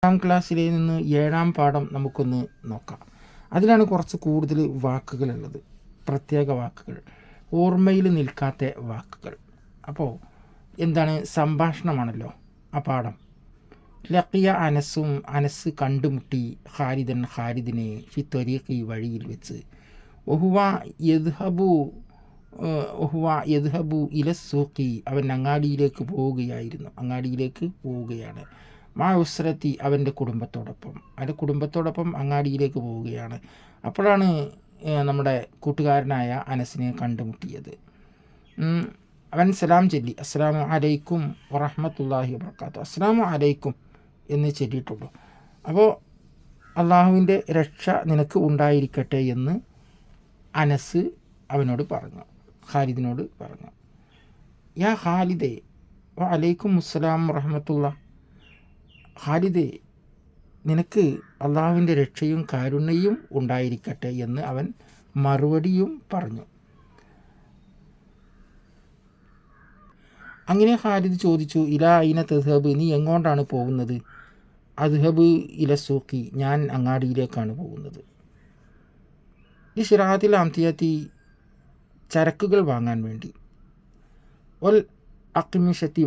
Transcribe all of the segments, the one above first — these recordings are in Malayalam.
ക്ലാസ്സിലെ നിന്ന് 7-ാം പാഠം നമുക്കൊന്ന് നോക്കാം. അതിലാണ് കുറച്ച് കൂടുതൽ വാക്കുകളുള്ളത്, പ്രത്യേക വാക്കുകൾ, ഓർമ്മയിൽ നിൽക്കാത്ത വാക്കുകൾ. അപ്പോൾ എന്താണ്, സംഭാഷണമാണല്ലോ ആ പാഠം. ലക്കിയ അനസും, അനസ് കണ്ടുമുട്ടി ഖാലിദിനെ ഫി ത്വരീഖി, വഴിയിൽ വെച്ച്. ഒഹുവ യദ്ഹബു ഇലസൂഖി, അവൻ അങ്ങാടിയിലേക്ക് പോവുകയാണ്. മാ ഉസ്രത്തി, അവൻ്റെ കുടുംബത്തോടൊപ്പം അങ്ങാടിയിലേക്ക് പോവുകയാണ്. അപ്പോഴാണ് നമ്മുടെ കൂട്ടുകാരനായ അനസിനെ കണ്ടുമുട്ടിയത്. അവൻ സലാം ചൊല്ലി, അസ്സലാമു അലൈക്കും വറഹ്മത്തുള്ളാഹി വബറകാതുഹു, അസ്സലാമു അലൈക്കും എന്ന് ചൊല്ലിയിട്ടുള്ളൂ. അപ്പോൾ അള്ളാഹുവിൻ്റെ രക്ഷ നിനക്ക് ഉണ്ടായിരിക്കട്ടെ എന്ന് അനസ് അവനോട് പറഞ്ഞു, ഖാലിദിനോട് പറഞ്ഞു. യാ ഖാലിദേ വ അലൈക്കും അസ്സലാം വറഹ്മത്തുള്ളാഹ്, ഖാലിദേ നിനക്ക് അള്ളാഹുവിൻ്റെ രക്ഷയും കാരുണ്യവും ഉണ്ടായിരിക്കട്ടെ എന്ന് അവൻ മറുപടിയും പറഞ്ഞു. അങ്ങനെ ഖാലിദ് ചോദിച്ചു, ഇലാ ഐന തദ്ഹബ്, നീ എങ്ങോട്ടാണ് പോകുന്നത്? അദ്ഹബ് ഇല സൂഖി, ഞാൻ അങ്ങാടിയിലേക്കാണ് പോകുന്നത്. ഈ ശിറാത്തിൽ അംതിയത്തി, ചരക്കുകൾ വാങ്ങാൻ വേണ്ടി. ഒൽ അക്മിഷത്തി,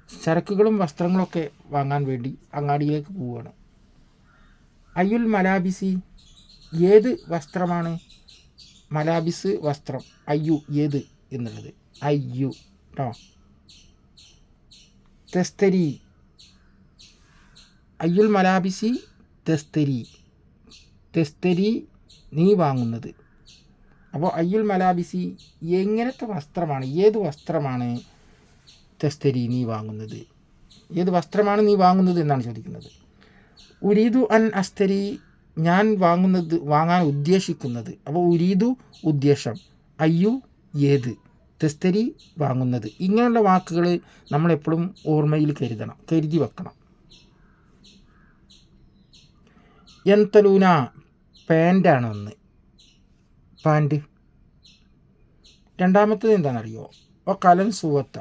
ചരക്കുകളും വസ്ത്രങ്ങളൊക്കെ വാങ്ങാൻ വേണ്ടി അങ്ങാടിയിലേക്ക് പോവുകയാണ്. അയ്യുൽ മലാബിസി, ഏത് വസ്ത്രമാണ്? മലാബിസ് വസ്ത്രം, അയ്യു ഏത് എന്നുള്ളത്, അയ്യു കേട്ടോ. തെസ്തരി, അയ്യുൽ മലാബിസി തെസ്തരി, നീ വാങ്ങുന്നത്. അപ്പോൾ അയ്യുൽ മലാബിസി, എങ്ങനത്തെ വസ്ത്രമാണ്, ഏത് വസ്ത്രമാണ്? തെസ്തരി, നീ വാങ്ങുന്നത്. ഏത് വസ്ത്രമാണ് നീ വാങ്ങുന്നത് എന്നാണ് ചോദിക്കുന്നത്. ഉരീദു അൻ അസ്തരി, ഞാൻ വാങ്ങാൻ ഉദ്ദേശിക്കുന്നത്. അപ്പോൾ ഉരീദു ഉദ്ദേശം, അയ്യു ഏത്, തെസ്തരി വാങ്ങുന്നത്. ഇങ്ങനെയുള്ള വാക്കുകൾ നമ്മളെപ്പോഴും ഓർമ്മയിൽ കരുതി വെക്കണം. എന്തലൂന, പാൻ്റാണ് ഒന്ന്, പാൻറ്. രണ്ടാമത്തത് എന്താണെന്നറിയോ? ഓ കലൻ സുവത്ത,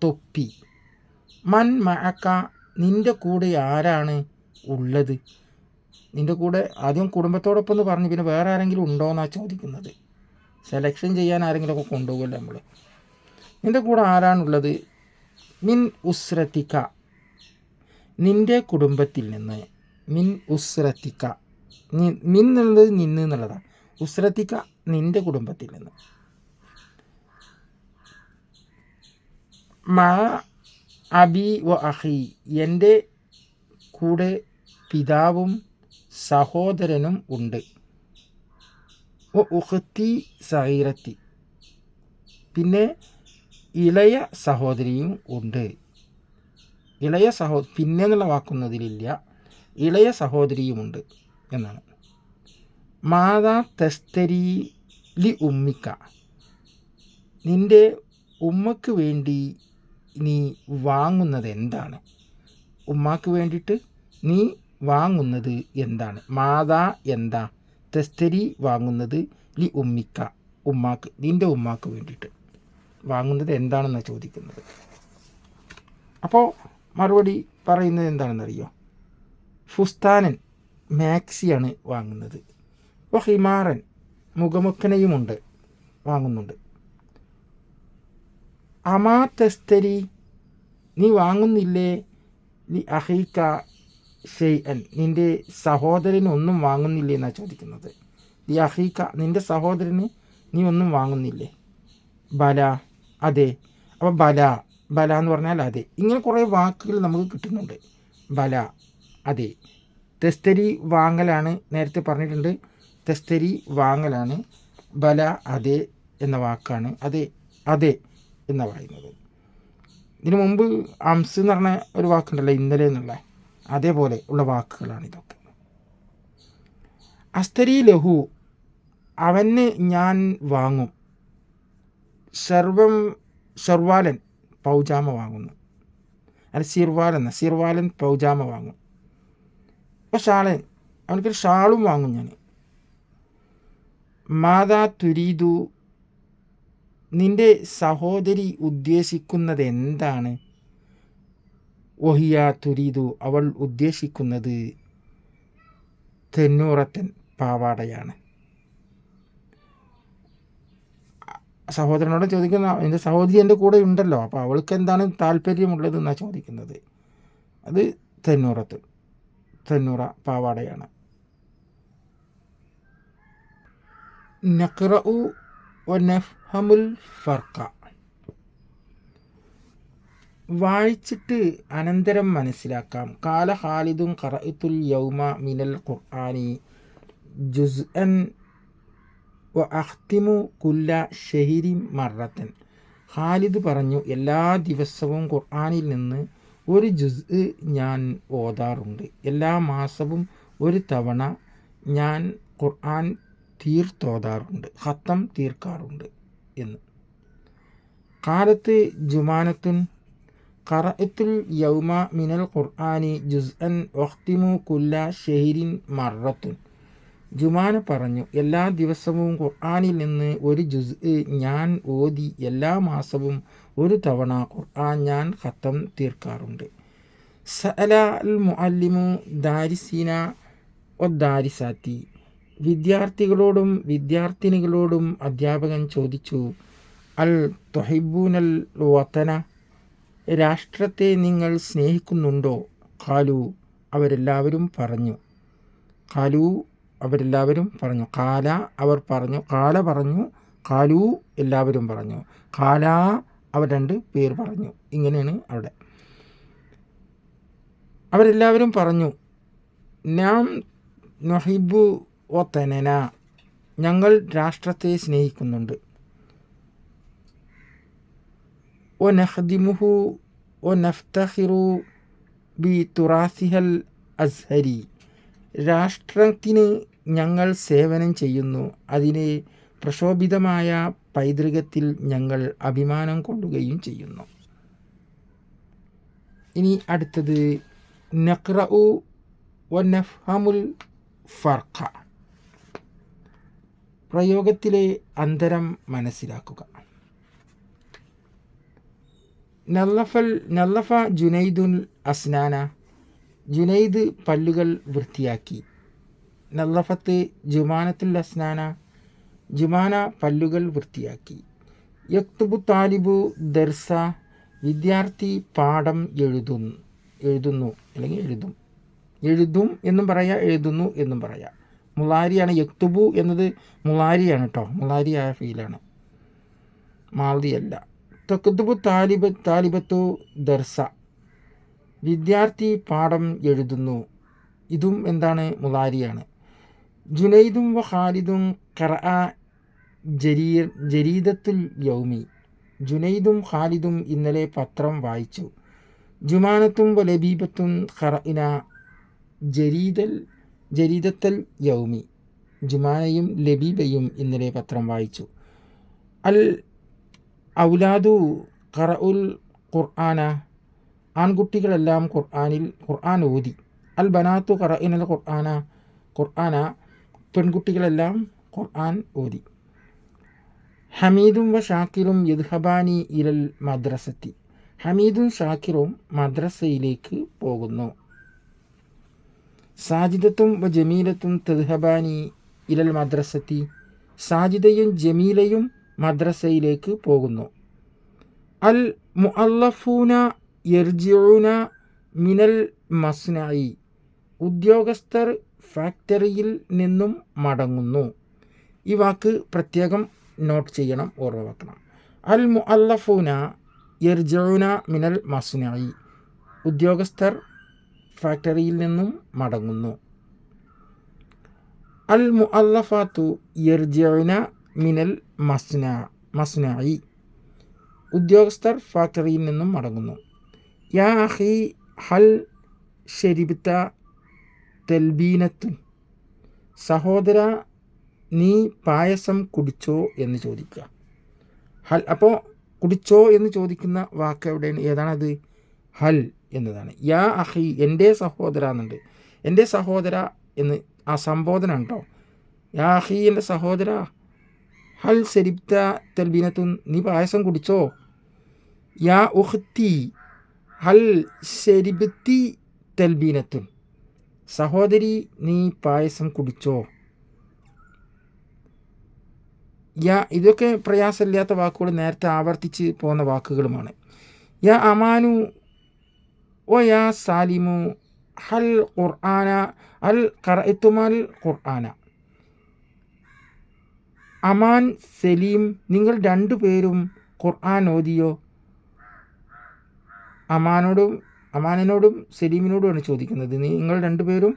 തൊപ്പി. മൻ മഅക, നിൻ്റെ കൂടെ ആരാണ് ഉള്ളത്? നിൻ്റെ കൂടെ ആദ്യം കുടുംബത്തോടൊപ്പം എന്ന് പറഞ്ഞു, പിന്നെ വേറെ ആരെങ്കിലും ഉണ്ടോ എന്നാണ് ചോദിക്കുന്നത്. സെലക്ഷൻ ചെയ്യാൻ ആരെങ്കിലുമൊക്കെ കൊണ്ടുപോകുമല്ലോ നമ്മൾ. നിൻ്റെ കൂടെ ആരാണുള്ളത്? മിൻ ഉസ്രത്തിക്ക, നിൻ്റെ കുടുംബത്തിൽ നിന്ന്. മിൻ ഉസ്രത്തിക്ക, മിൻ എന്നുള്ളത് നിന്ന് എന്നുള്ളതാണ്. ഉസ്രത്തിക്ക, നിൻ്റെ കുടുംബത്തിൽ നിന്ന്. മാ അബി വ അഹി, എൻ്റെ കൂടെ പിതാവും സഹോദരനും ഉണ്ട്. വ ഉഖ്തി സഗീറത്തി, പിന്നെ ഇളയ സഹോദരിയും ഉണ്ട്. പിന്നെ എന്നുള്ള വാക്കുന്നതിലില്ല, ഇളയ സഹോദരിയുമുണ്ട് എന്നാണ്. മാതാ തെസ്തരി ലി ഉമ്മിക്ക, നിൻ്റെ ഉമ്മക്ക് വേണ്ടി നീ വാങ്ങുന്നത് എന്താണ്? ഉമ്മാക്ക് വേണ്ടിയിട്ട് നീ വാങ്ങുന്നത് എന്താണ്? മാതാ എന്താ, തെസ്തരി വാങ്ങുന്നത്, ലി ഉമ്മിക്ക ഉമ്മാക്ക്, നിൻ്റെ ഉമ്മാക്ക് വേണ്ടിയിട്ട് വാങ്ങുന്നത് എന്താണെന്നാണ് ചോദിക്കുന്നത്. അപ്പോൾ മറുപടി പറയുന്നത് എന്താണെന്നറിയോ? ഫുസ്താനൻ, മാക്സിയാണ് വാങ്ങുന്നത്. അപ്പോൾ ഹിമാറൻ, മുഖമുക്കനയുമുണ്ട്, വാങ്ങുന്നുണ്ട്. അമാ തെസ്തരി, നീ വാങ്ങുന്നില്ലേ? ലി അഹീക്ക ഷെയ്അൻ, നിൻ്റെ സഹോദരന് ഒന്നും വാങ്ങുന്നില്ലേ എന്നാണ് ചോദിക്കുന്നത്. ലി അഹീക്ക, നിൻ്റെ സഹോദരന് നീ ഒന്നും വാങ്ങുന്നില്ലേ? ബല, അതെ. അപ്പോൾ ബല എന്ന് പറഞ്ഞാൽ അതെ. ഇങ്ങനെ കുറേ വാക്കുകൾ നമുക്ക് കിട്ടുന്നുണ്ട്. ബല, അതെ. തെസ്തരി വാങ്ങലാണ്, നേരത്തെ പറഞ്ഞിട്ടുണ്ട്. തെസ്തരി വാങ്ങലാണ്. ബല, അതെ എന്ന വാക്കാണ്. അതെ എന്ന് പറയുന്നത്. ഇതിനു മുമ്പ് അംസ് എന്ന് പറഞ്ഞ ഒരു വാക്കുണ്ടല്ലോ, ഇന്നലെ എന്നുള്ള, അതേപോലെ ഉള്ള വാക്കുകളാണ് ഇതൊക്കെ. അസ്തരി ലഹു, അവന് ഞാൻ വാങ്ങും. ഷർവാലൻ, പൗജാമ വാങ്ങുന്നു. അല്ല, സിർവാലൻ പൗജാമ വാങ്ങും. അപ്പോൾ ഷാളൻ, അവനക്കൊരു ഷാളും വാങ്ങും ഞാൻ. മാതാ തുരീദു, നിൻ്റെ സഹോദരി ഉദ്ദേശിക്കുന്നത് എന്താണ്? വഹിയ തുരീദു അവൾ ഉദ്ദേശിക്കുന്നത് തെന്നൂറത്തൻ പാവാടയാണ്. സഹോദരനോട് ചോദിക്കുന്ന, എൻ്റെ സഹോദരി എൻ്റെ കൂടെ ഉണ്ടല്ലോ, അപ്പോൾ അവൾക്ക് എന്താണ് താല്പര്യമുള്ളത് എന്നാണ് ചോദിക്കുന്നത്. അത് തെന്നൂറ പാവാടയാണ്. നഖ്റഉ വനഫ്ഹമുൽ ഫർഖ വായിച്ചിട്ട് അനന്തരം മനസ്സിലാക്കാം. കാല ഖാലിദുൻ ഖറഅത്തുൽ യൗമ മിനൽ ഖുർആനി ജുസ്അൻ വ അഖ്തിമു കുല്ല ഷഹരിൻ മറത്തൻ. ഖാലിദ് പറഞ്ഞു, എല്ലാ ദിവസവും ഖുർആനിൽ നിന്ന് ഒരു ജുസ് ഞാൻ ഓതാറുണ്ട്. എല്ലാ മാസവും ഒരു തവണ ഞാൻ ഖുർആൻ തീർത്തോതാറുണ്ട്, ഖത്തം തീർക്കാറുണ്ട് എന്ന്. കാലത്ത് ജുമാനത്തുൻ ഖറഅത്തുൽ യൗമ മിനൽ ഖുർആനി ജുസ്അൻ വഖ്തിമു കുല്ല ഷഹരിൻ മറത്തുൻ. ജുമാന പറഞ്ഞു, എല്ലാ ദിവസവും ഖുർആനിൽ നിന്ന് ഒരു ജുസ് ഞാൻ ഓതി എല്ലാ മാസവും ഒരു തവണ ഖുർആൻ ഞാൻ ഖത്തം തീർക്കാറുണ്ട്. സഅല അൽ മുഅല്ലിമു ദാരിസീന വദ്ദാരിസാത്തി. വിദ്യാർത്ഥികളോടും വിദ്യാർത്ഥിനികളോടും അധ്യാപകൻ ചോദിച്ചു, അൽ തുഹിബ്ബൂനൽ വതന, രാഷ്ട്രത്തെ നിങ്ങൾ സ്നേഹിക്കുന്നുണ്ടോ? ഖാലു, അവരെല്ലാവരും പറഞ്ഞു. കാല അവർ പറഞ്ഞു, കാല പറഞ്ഞു, ഖാലു എല്ലാവരും പറഞ്ഞു, ഖാല അവർ രണ്ട് പേർ പറഞ്ഞു. ഇങ്ങനെയാണ് അവിടെ. അവരെല്ലാവരും പറഞ്ഞു, നാം നുഹിബ്ബു വതനന, ഞങ്ങൾ രാഷ്ട്രത്തെ സ്നേഹിക്കുന്നുണ്ട്. വനഖ്ദിമുഹു വനഫ്തഖിറു ബി തുറാസിഹൽ അസ്ഹരി, രാഷ്ട്രത്തിന് ഞങ്ങൾ സേവനം ചെയ്യുന്നു, അതിനെ പ്രക്ഷോഭിതമായ പൈതൃകത്തിൽ ഞങ്ങൾ അഭിമാനം കൊള്ളുകയും ചെയ്യുന്നു. ഇനി അടുത്തത് നഖ്റഉ വനഫ്ഹമുൽ ഫർഖ, പ്രയോഗത്തിലെ അന്തരം മനസ്സിലാക്കുക. നല്ലഫ ജുനൈദുൽ അസ്നാന, ജുനൈദ് പല്ലുകൾ വൃത്തിയാക്കി. നല്ലഫത്ത് ജുമാനത്തുൽ അസ്നാന, ജുമാന പല്ലുകൾ വൃത്തിയാക്കി. യക്തുബു താലിബു ദർസ, വിദ്യാർത്ഥി പാഠം എഴുതുന്നു അല്ലെങ്കിൽ എഴുതും എന്നും പറയാം, എഴുതുന്നു എന്നും പറയാം. മുളാരിയാണ്. യക്തുബു എന്നത് മുളാരിയാണ് കേട്ടോ, മുളാരിയായ ഫീലാണ്, മാദിയല്ല. തക്തുബു താലിബത്തു ദർസ, വിദ്യാർത്ഥി പാഠം എഴുതുന്നു, ഇതും എന്താണ്? മുളാരിയാണ്. ജുനൈദും വ ഖാലിദും ഖറഅ ജരീദത്തുൽ യൗമി, ജുനൈദും ഖാലിദും ഇന്നലെ പത്രം വായിച്ചു. ജുമാനത്തും വ ലബീബത്തും ഖറഇന ജരീദത്തൽ യൗമി, ജുമാനയും ലബീബയും ഇന്നലെ പത്രം വായിച്ചു. അൽ ഔലാദു ഖറഉൽ ഖുർആന, ആൺകുട്ടികളെല്ലാം ഖുർആൻ ഓതി. അൽ ബനാത്തു ഖറഇനൽ ഖുർആന, പെൺകുട്ടികളെല്ലാം ഖുർആൻ ഓതി. ഹമീദും വ ഷാക്കിറും യദ്ഹബാനി ഇലൽ മദ്രസത്തി, ഹമീദും ഷാക്കിറും മദ്രസയിലേക്ക് പോകുന്നു. സാജിദത്തും വ ജമീലത്തും തദ്ഹബാനി ഇലൽ മദ്രസത്തി, സാജിദയും ജമീലയും മദ്രസയിലേക്ക് പോകുന്നു. അൽ മുഅല്ലഫൂന യർജിഊന മിനൽ മസ്നഇ, ഉദ്യോഗസ്ഥർ ഫാക്ടറിയിൽ നിന്നും മടങ്ങുന്നു. ഈ വാക്ക് പ്രത്യേകം നോട്ട് ചെയ്യണം, ഓർമ്മ വെക്കണം. അൽ മുഅല്ലഫൂന യർജിഊന മിനൽ മസ്നഇ, ഉദ്യോഗസ്ഥർ ഫാക്ടറിയിൽ നിന്നും മടങ്ങുന്നു. അൽ മുഅല്ലഫാത്തു യർജിഊന മിനൽ മസ്നഇ, ഉദ്യോഗസ്ഥർ ഫാക്ടറിയിൽ നിന്നും മടങ്ങുന്നു. യാ അഖി ഹൽ ശരിബ്ത തൽബീനത്തുൻ, സഹോദര നീ പായസം കുടിച്ചോ എന്ന് ചോദിക്കുക. ഹൽ, അപ്പോൾ കുടിച്ചോ എന്ന് ചോദിക്കുന്ന വാക്ക് എവിടെയാണ്? ഏതാണത്? ഹൽ എന്നതാണ്. യാ അഖി, എൻ്റെ സഹോദര എന്നുണ്ട്. എൻ്റെ സഹോദര എന്ന് ആ സംബോധന ഉണ്ടോ? യാ അഖി, എൻ്റെ സഹോദര. ഹൽ ശരിബ്ത തൽബീനത്തുൻ, നീ പായസം കുടിച്ചോ? യാ ഉഖ്തി ഹൽ ശരിബത്തി തൽബീനത്തുൻ, സഹോദരി നീ പായസം കുടിച്ചോ. യാ, ഇതൊക്കെ പ്രയാസമില്ലാത്ത വാക്കുകൾ, നേരത്തെ ആവർത്തിച്ച് പോകുന്ന വാക്കുകളുമാണ്. യാ അമാനു ഓ യാ സാലിമു ഹൽ ഖുർആന അൽ ഖറഅതുമൽ ഖുർആന. അമാൻ, സലീം, നിങ്ങൾ രണ്ടുപേരും ഖുർആൻ ഓതിയോ. അമാനോടും സലീമിനോടുമാണ് ചോദിക്കുന്നത്, നിങ്ങൾ രണ്ടുപേരും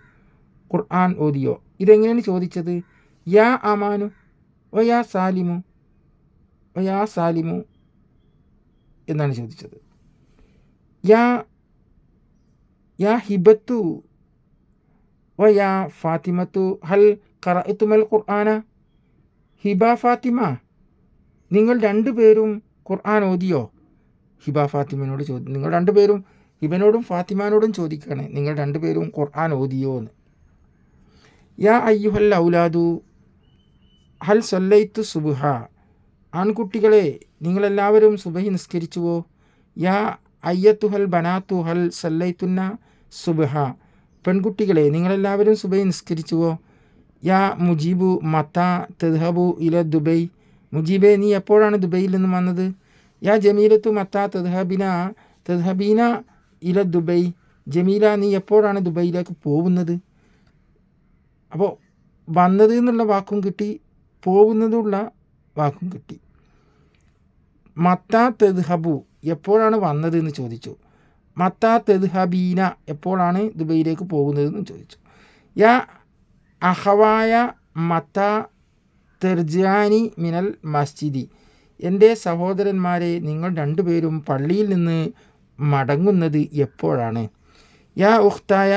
ഖുർആൻ ഓതിയോ. ഇതെങ്ങനെയാണ് ചോദിച്ചത്? യാ അമാനു ഓ യാ സാലിമു എന്നാണ് ചോദിച്ചത്. യാ ഹിബത്തു ഓ യാ ഫാത്തിമത്തു ഹൽ ഖറഅതുമൽ ഖുർആന. ഹിബ, ഫാത്തിമ, നിങ്ങൾ രണ്ടുപേരും ഖുർആൻ ഓതിയോ. ഹിബ ഫാത്തിമനോട് നിങ്ങൾ രണ്ടുപേരും, ഹിബനോടും ഫാത്തിമാനോടും ചോദിക്കുകയാണ്, നിങ്ങൾ രണ്ടുപേരും ഖുർആൻ ഓതിയോ എന്ന്. യാ അയ്യുഹൽ ഔലാദു ഹൽ സല്ലൈത്തു സുബ്ഹ. ആൺകുട്ടികളെ, നിങ്ങളെല്ലാവരും സുബഹി നിസ്കരിച്ചുവോ. യാ അയ്യത്തുഹൽ ബനാത്തു ഹൽ സല്ലൈത്തുന്ന സുബ്ഹ. പെൺകുട്ടികളെ, നിങ്ങളെല്ലാവരും സുബഹി നിസ്കരിച്ചുവോ. യാ മുജീബു മത്താ തദ്ഹബു ഇല ദുബൈ. മുജീബെ, നീ എപ്പോഴാണ് ദുബൈയിൽ നിന്നും വന്നത്. യാ ജമീലത്തു മത്താ തദ്ഹബീന ഇല ദുബൈ. ജമീല, നീ എപ്പോഴാണ് ദുബൈയിലേക്ക് പോകുന്നത്. അപ്പോൾ വന്നത് എന്നുള്ള വാക്കും കിട്ടി, പോകുന്നതുള്ള വാക്കും കിട്ടി. മത്താ തദ്ഹബു, എപ്പോഴാണ് വന്നത് എന്ന് ചോദിച്ചു. മത്താ തദ്ഹബീന, എപ്പോഴാണ് ദുബൈയിലേക്ക് പോകുന്നതെന്ന് ചോദിച്ചു. യാ അഹവായ മത്താ തെർജാനി മിനൽ മസ്ജിദി. എൻ്റെ സഹോദരന്മാരെ, നിങ്ങൾ രണ്ടുപേരും പള്ളിയിൽ നിന്ന് മടങ്ങുന്നത് എപ്പോഴാണ്. യാ ഉഖ്തായ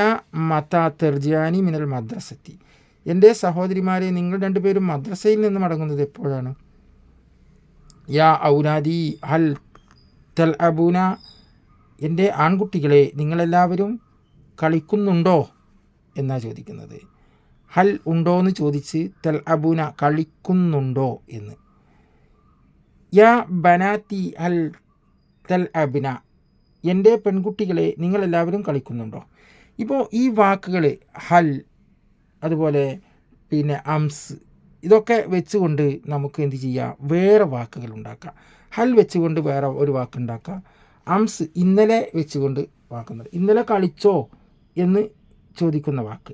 മത്താ തെർജാനി മിനൽ മദ്രസത്തി. എൻ്റെ സഹോദരിമാരെ, നിങ്ങൾ രണ്ടുപേരും മദ്രസയിൽ നിന്ന് മടങ്ങുന്നത് എപ്പോഴാണ്. യാ ഔലാദി ഹൽ തൽ അബൂന. എൻ്റെ ആൺകുട്ടികളെ, നിങ്ങളെല്ലാവരും കളിക്കുന്നുണ്ടോ എന്നാണ് ചോദിക്കുന്നത്. ഹൽ ഉണ്ടോ എന്ന് ചോദിച്ച് തൽ അബൂന, കളിക്കുന്നുണ്ടോ എന്ന്. യാ ബനാത്തി ഹൽ തൽ അബിന. എൻ്റെ പെൺകുട്ടികളെ, നിങ്ങളെല്ലാവരും കളിക്കുന്നുണ്ടോ. ഇപ്പോൾ ഈ വാക്കുകൾ ഹൽ, അതുപോലെ പിന്നെ അംസ്, ഇതൊക്കെ വെച്ചുകൊണ്ട് നമുക്ക് എന്ത് ചെയ്യാം, വേറെ വാക്കുകൾ ഉണ്ടാക്കാം. ഹൽ വെച്ചുകൊണ്ട് വേറെ ഒരു വാക്കുണ്ടാക്കാം. അംസ്, ഇന്നലെ വെച്ചുകൊണ്ട് വാക്കുന്നുണ്ട്. ഇന്നലെ കളിച്ചോ എന്ന് ചോദിക്കുന്ന വാക്ക്.